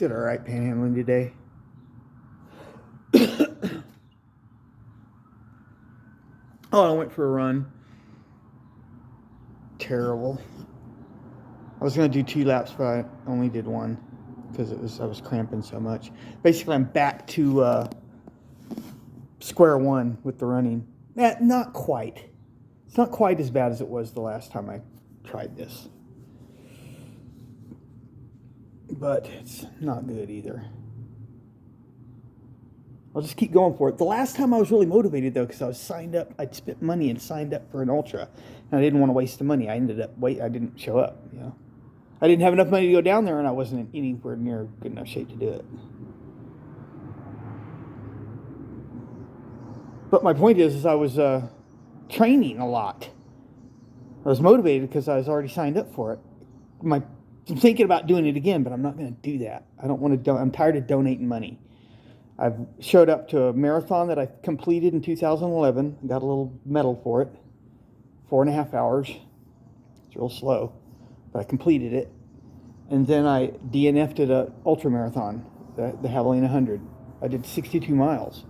Did all right panhandling today. Oh, I went for a run. Terrible. I was going to do 2 laps, but I only did 1 because I was cramping so much. Basically, I'm back to square one with the running. Not quite. It's not quite as bad as it was the last time I tried this. But it's not good either. I'll just keep going for it. The last time I was really motivated, though, because I was signed up. I'd spent money and signed up for an ultra, and I didn't want to waste the money. I didn't show up, you know. I didn't have enough money to go down there, and I wasn't in anywhere near good enough shape to do it. But my point is I was training a lot. I was motivated because I was already signed up for it. I'm thinking about doing it again, but I'm not going to do that. I don't want to. I'm tired of donating money. I've showed up to a marathon that I completed in 2011. Got a little medal for it. 4.5 hours. It's real slow, but I completed it. And then I DNF'd at an ultra marathon, the Javelina 100. I did 62 miles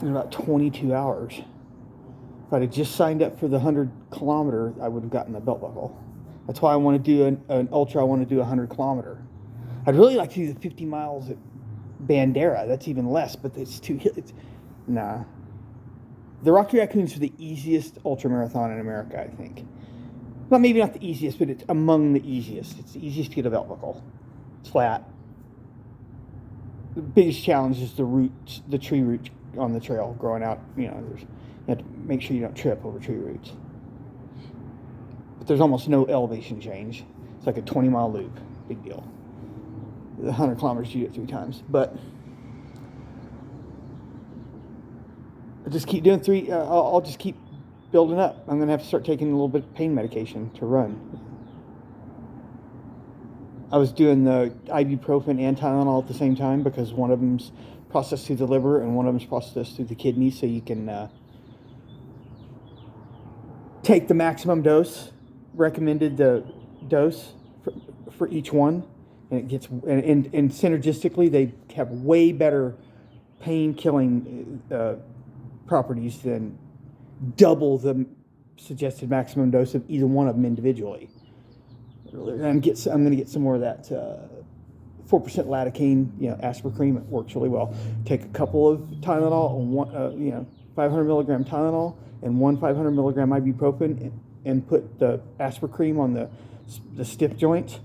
in about 22 hours. If I'd have just signed up for the 100 kilometer, I would have gotten a belt buckle. That's why I want to do an ultra. I want to do a 100 kilometer. I'd really like to do the 50 miles at Bandera. That's even less, but nah. The Rocky Raccoons are the easiest ultra marathon in America, I think. Well, maybe not the easiest, but it's among the easiest. It's the easiest to get a belt buckle. It's flat. The biggest challenge is the tree roots on the trail growing out. You have to make sure you don't trip over tree roots. But there's almost no elevation change. It's like a 20-mile loop. Big deal. The 100 kilometers, you do it 3 times. But I just keep doing 3. I'll just keep building up. I'm going to have to start taking a little bit of pain medication to run. I was doing the ibuprofen and Tylenol at the same time because one of them's processed through the liver and one of them's processed through the kidney, so you can take the maximum dose, recommended the dose for each one, and it gets and synergistically they have way better pain killing properties than double the suggested maximum dose of either one of them individually. And I'm going to get some more of that 4% lidocaine, aspirin cream. It works really well. Take a couple of Tylenol, and one, 500 milligram Tylenol, and one 500 milligram ibuprofen, and put the aspirin cream on the stiff joints,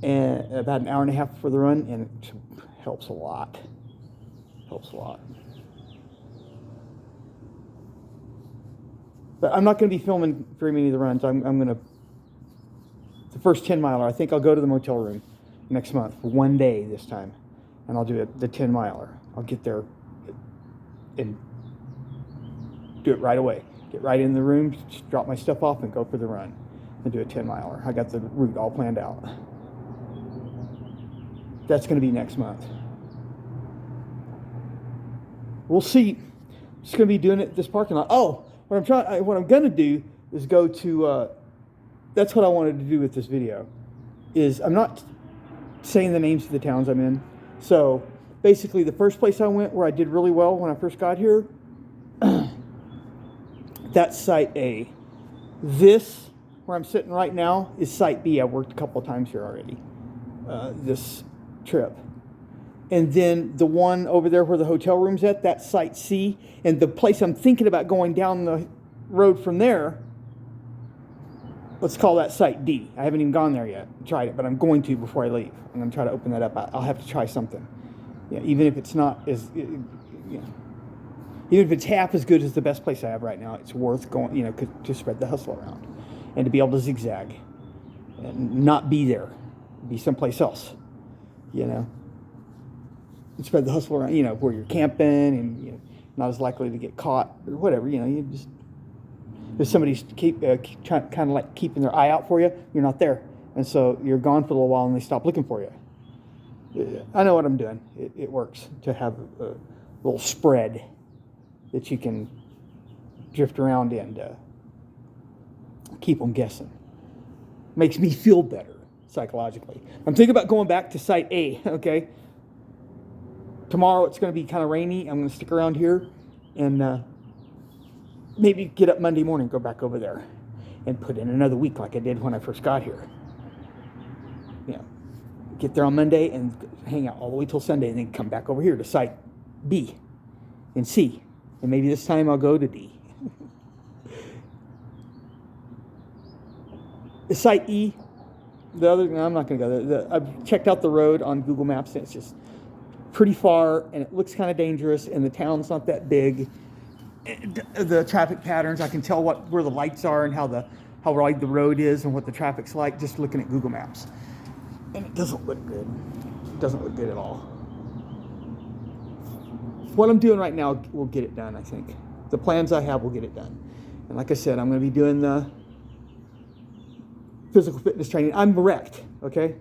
and about an hour and a half before the run, and it helps a lot. But I'm not going to be filming very many of the runs. I'm going to, the first 10 miler, I think I'll go to the motel room next month for 1 day this time, and I'll do the 10 miler. I'll get there and do it right away. Get right in the room, just drop my stuff off, and go for the run and do a 10 miler. I got the route all planned out. That's going to be next month. We'll see. I'm just going to be doing it at this parking lot. Oh, what I'm going to do is go to. That's what I wanted to do with this video. Is I'm not saying the names of the towns I'm in. So basically, the first place I went where I did really well when I first got here, that's Site A. This, where I'm sitting right now, is Site B. I've worked a couple of times here already. This trip. And then the one over there where the hotel room's at, that's Site C. And the place I'm thinking about going down the road from there, let's call that Site D. I haven't even gone there yet, tried it, but I'm going to before I leave. I'm going to try to open that up. I'll have to try something. Even if it's not as, even if it's half as good as the best place I have right now, it's worth going, to spread the hustle around and to be able to zigzag and not be there, be someplace else, and spread the hustle around, where you're camping and, not as likely to get caught or whatever, you just, if somebody's kind of like keeping their eye out for you, you're not there. And so you're gone for a little while and they stop looking for you. I know what I'm doing. It works to have a little spread that you can drift around in to keep them guessing. Makes me feel better. psychologically. I'm thinking about going back to Site A, okay? Tomorrow it's going to be kind of rainy. I'm going to stick around here and maybe get up Monday morning, go back over there and put in another week like I did when I first got here. Yeah. Get there on Monday and hang out all the way till Sunday and then come back over here to Site B and C. And maybe this time I'll go to D. Site E, I'm not going to go there. I've checked out the road on Google Maps and it's just pretty far and it looks kind of dangerous and the town's not that big. The traffic patterns, I can tell where the lights are and how wide the road is and what the traffic's like just looking at Google Maps. And it doesn't look good. It doesn't look good at all. What I'm doing right now will get it done, I think. The plans I have will get it done. And like I said, I'm going to be doing the physical fitness training. I'm wrecked, okay?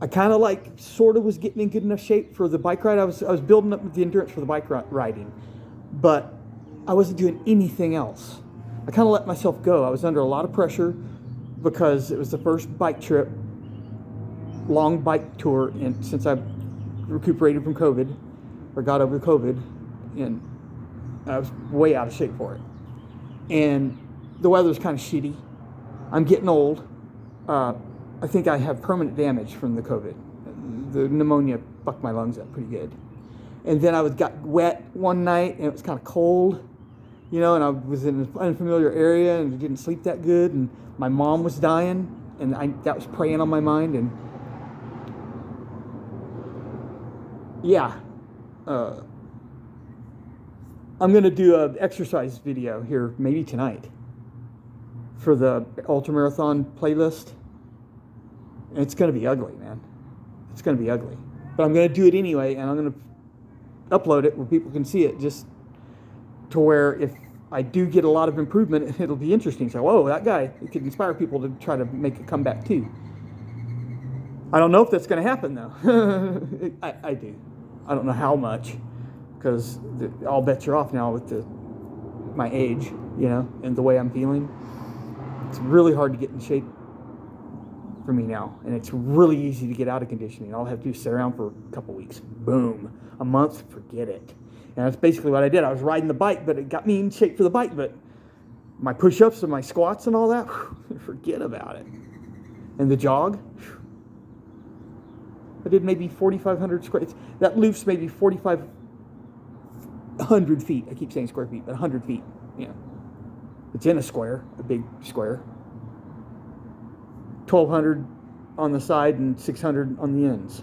I kind of sort of was getting in good enough shape for the bike ride. I was building up the endurance for the bike riding, but I wasn't doing anything else. I kind of let myself go. I was under a lot of pressure because it was the first bike trip, long bike tour, and since I recuperated from COVID, or got over COVID, and I was way out of shape for it. And the weather's kind of shitty. I'm getting old. I think I have permanent damage from the COVID. The pneumonia fucked my lungs up pretty good. And then I got wet one night, and it was kind of cold, and I was in an unfamiliar area and didn't sleep that good, and my mom was dying, and that was preying on my mind, and yeah. I'm going to do an exercise video here maybe tonight for the ultramarathon playlist. And it's going to be ugly, man. It's going to be ugly. But I'm going to do it anyway, and I'm going to upload it where people can see it, just to where if I do get a lot of improvement, it'll be interesting. So, whoa, that guy, it could inspire people to try to make a comeback too. I don't know if that's going to happen, though. I do. I don't know how much, because all bets are off now with my age, and the way I'm feeling. It's really hard to get in shape for me now, and it's really easy to get out of conditioning. All I have to do is sit around for a couple weeks. Boom. A month, forget it. And that's basically what I did. I was riding the bike, but it got me in shape for the bike, but my push-ups and my squats and all that, forget about it. And the jog, I did maybe 4,500 square. That loop's maybe 4,500 feet. I keep saying square feet, but 100 feet. It's in a square, a big square. 1,200 on the side and 600 on the ends.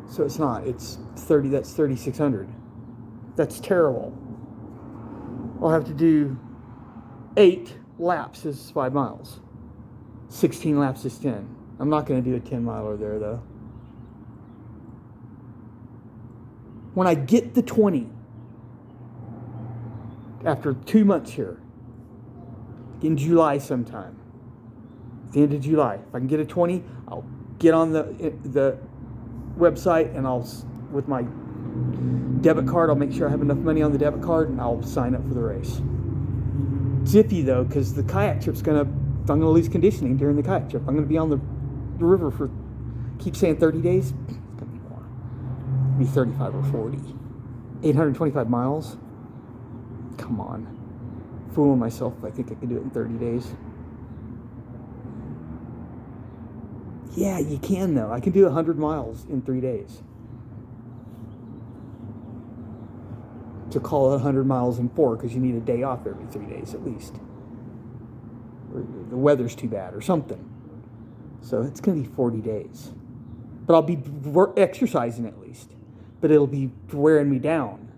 So it's not. It's 30. That's 3,600. That's terrible. I'll have to do 8 laps is 5 miles. 16 laps is 10. I'm not going to do a 10-miler there, though. When I get the 20, after 2 months here, in July sometime, at the end of July, if I can get a 20, I'll get on the website and with my debit card, I'll make sure I have enough money on the debit card and I'll sign up for the race. It's iffy, though, because the kayak trip's I'm going to lose conditioning during the kayak trip. I'm going to be on the river for, keep saying 30 days. It's going to be more. It'll be 35 or 40. 825 miles. Come on. Fooling myself if I think I can do it in 30 days. Yeah, you can, though. I can do 100 miles in 3 days. To call it 100 miles in 4, because you need a day off every 3 days at least. Or the weather's too bad or something. So it's going to be 40 days. But I'll be exercising at least. But it'll be wearing me down.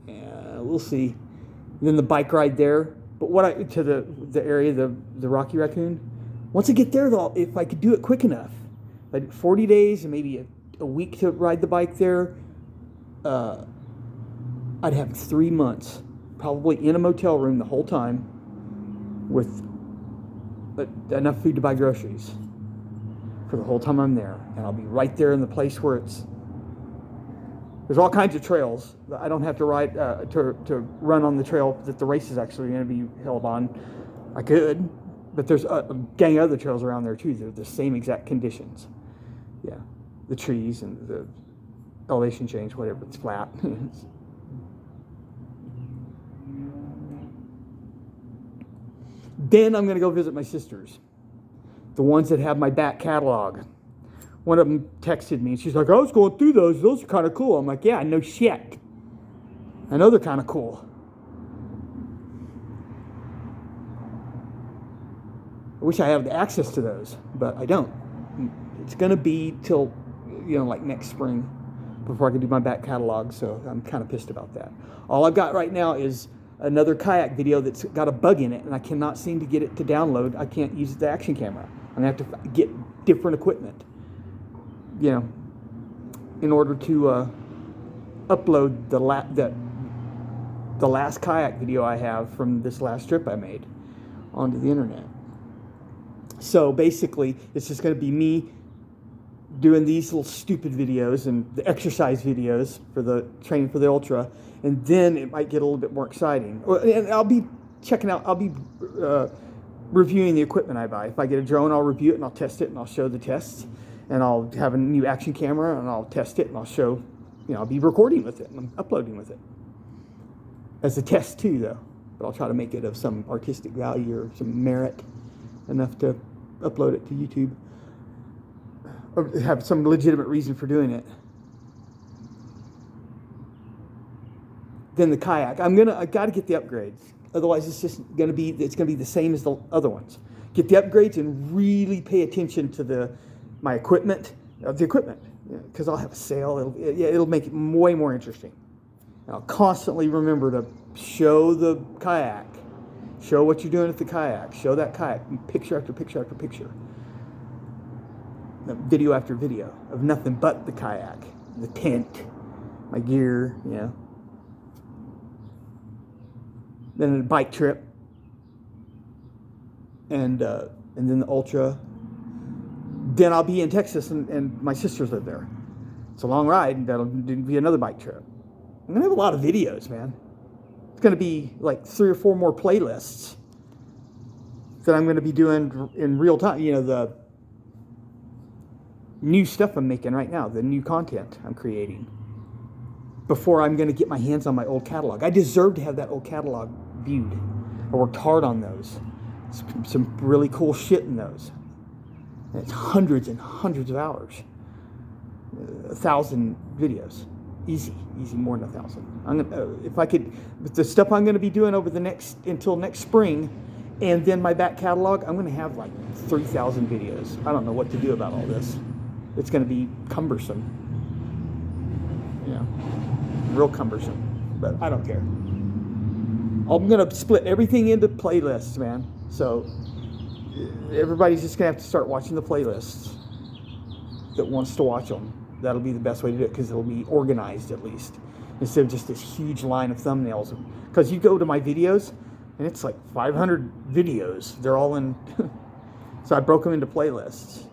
We'll see. And then the bike ride there. But to the area, the Rocky Raccoon. Once I get there, though, if I could do it quick enough, if I did 40 days and maybe a week to ride the bike there, I'd have 3 months, probably in a motel room the whole time, with enough food to buy groceries for the whole time I'm there. And I'll be right there in the place where there's all kinds of trails. I don't have to ride to run on the trail that the race is actually going to be held on. I could, but there's a gang of other trails around there too. They're the same exact conditions. Yeah, the trees and the elevation change, whatever. It's flat. Then I'm going to go visit my sisters, the ones that have my back catalog. One of them texted me, and she's like, I was going through those. Those are kind of cool. I'm like, yeah, no shit. I know they're kind of cool. I wish I had the access to those, but I don't. It's going to be till, like next spring before I can do my back catalog, so I'm kind of pissed about that. All I've got right now is another kayak video that's got a bug in it, and I cannot seem to get it to download. I can't use the action camera. I'm going to have to get different equipment, in order to upload the last kayak video I have from this last trip I made onto the internet. So basically, it's just going to be me doing these little stupid videos and the exercise videos for the training for the ultra, and then it might get a little bit more exciting. And I'll be reviewing the equipment I buy. If I get a drone, I'll review it and I'll test it and I'll show the tests. And I'll have a new action camera and I'll test it and I'll show, I'll be recording with it and I'm uploading with it. As a test too, though. But I'll try to make it of some artistic value or some merit enough to upload it to YouTube. Or have some legitimate reason for doing it. Then the kayak. I got to get the upgrades. Otherwise, it's going to be the same as the other ones. Get the upgrades and really pay attention to my equipment, because I'll have a sale. It'll make it way more interesting. And I'll constantly remember to show the kayak, show what you're doing with the kayak, show that kayak, picture after picture after picture, video after video of nothing but the kayak, the tent, my gear, Then a bike trip, and then the ultra. Then I'll be in Texas, and my sisters live there. It's a long ride, and that'll be another bike trip. I'm going to have a lot of videos, man. It's going to be like 3 or 4 more playlists that I'm going to be doing in real time. The new stuff I'm making right now, the new content I'm creating, before I'm going to get my hands on my old catalog. I deserve to have that old catalog viewed. I worked hard on those. Some really cool shit in those. And it's hundreds and hundreds of hours. 1,000 videos. Easy, more than 1,000. If I could, with the stuff I'm going to be doing until next spring, and then my back catalog, I'm going to have like 3,000 videos. I don't know what to do about all this. It's going to be cumbersome. Real cumbersome. But I don't care. I'm going to split everything into playlists, man. So everybody's just going to have to start watching the playlists that wants to watch them. That'll be the best way to do it, because it'll be organized at least, instead of just this huge line of thumbnails. Because you go to my videos, and it's like 500 videos. They're all in... So I broke them into playlists,